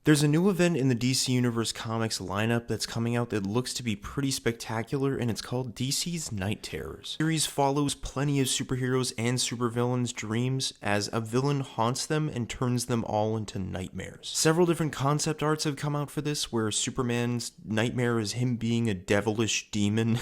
There's a new event in the DC Universe Comics lineup that's coming out that looks to be pretty spectacular, and it's called DC's Night Terrors. The series follows plenty of superheroes and supervillains' dreams as a villain haunts them and turns them all into nightmares. Several different concept arts have come out for this, where Superman's nightmare is him being a devilish demon,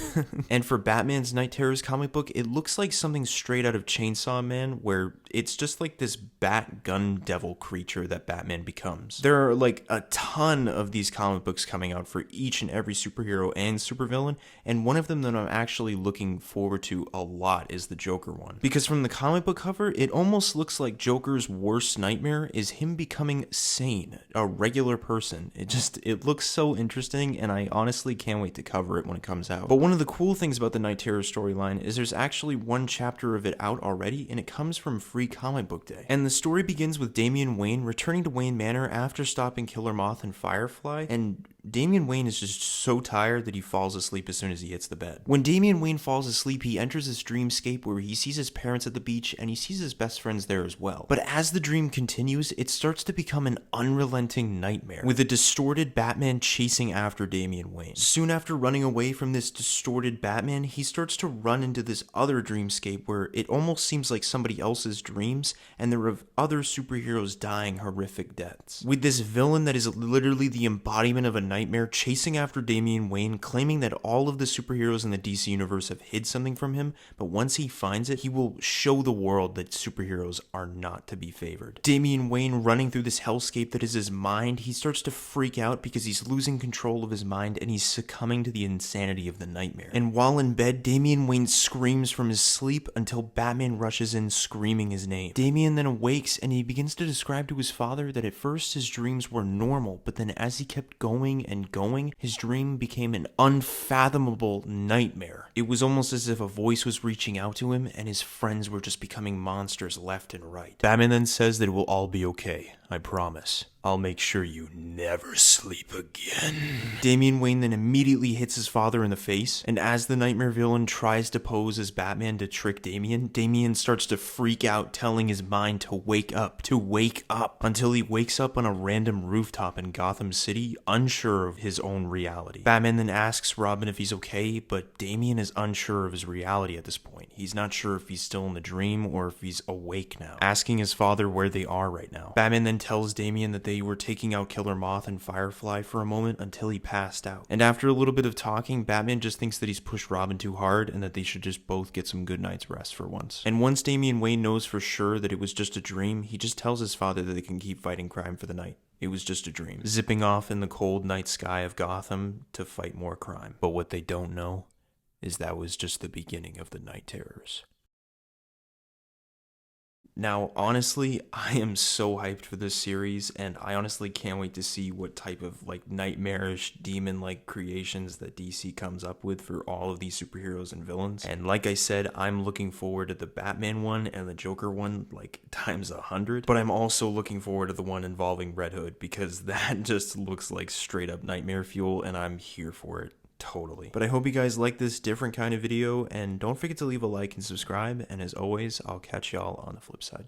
and for Batman's Night Terrors comic book, it looks like something straight out of Chainsaw Man, where it's just like this bat gun devil creature that Batman becomes. There are like a ton of these comic books coming out for each and every superhero and supervillain, and one of them that I'm actually looking forward to a lot is the Joker one. Because from the comic book cover, it almost looks like Joker's worst nightmare is him becoming sane, a regular person. It looks so interesting, and I honestly can't wait to cover it when it comes out. But one of the cool things about the Night Terror storyline is there's actually one chapter of it out already, and it comes from Free Comic Book Day. And the story begins with Damian Wayne returning to Wayne Manor after stopping Killer Moth and Firefly, and Damian Wayne is just so tired that he falls asleep as soon as he hits the bed. When Damian Wayne falls asleep, he enters his dreamscape where he sees his parents at the beach and he sees his best friends there as well. But as the dream continues, it starts to become an unrelenting nightmare, with a distorted Batman chasing after Damian Wayne. Soon after running away from this distorted Batman, he starts to run into this other dreamscape where it almost seems like somebody else's dreams, and there are other superheroes dying horrific deaths. With this villain that is literally the embodiment of a nightmare chasing after Damian Wayne, claiming that all of the superheroes in the DC universe have hid something from him, but once he finds it, he will show the world that superheroes are not to be favored. Damian Wayne running through this hellscape that is his mind, he starts to freak out because he's losing control of his mind and he's succumbing to the insanity of the nightmare. And while in bed, Damian Wayne screams from his sleep until Batman rushes in screaming his name. Damian then awakes and he begins to describe to his father that at first his dreams were normal, but then as he kept going and going, his dream became an unfathomable nightmare. It was almost as if a voice was reaching out to him and his friends were just becoming monsters left and right. Batman then says that it will all be okay. I promise. I'll make sure you never sleep again. Damian Wayne then immediately hits his father in the face, and as the nightmare villain tries to pose as Batman to trick Damian starts to freak out, telling his mind to wake up, until he wakes up on a random rooftop in Gotham City, unsure of his own reality. Batman then asks Robin if he's okay, but Damian is unsure of his reality at this point. He's not sure if he's still in the dream or if he's awake now, asking his father where they are right now. Batman then tells Damian that they were taking out Killer Moth and Firefly for a moment until he passed out. And after a little bit of talking, Batman just thinks that he's pushed Robin too hard and that they should just both get some good night's rest for once. And once Damian Wayne knows for sure that it was just a dream, he just tells his father that they can keep fighting crime for the night. It was just a dream, zipping off in the cold night sky of Gotham to fight more crime. But what they don't know is that was just the beginning of the Night Terrors. Now, honestly, I am so hyped for this series, and I honestly can't wait to see what type of nightmarish demon-like creations that DC comes up with for all of these superheroes and villains. And like I said, I'm looking forward to the Batman one and the Joker one times 100. But I'm also looking forward to the one involving Red Hood, because that just looks like straight up nightmare fuel, and I'm here for it. Totally. But I hope you guys like this different kind of video, and don't forget to leave a like and subscribe, and as always, I'll catch y'all on the flip side.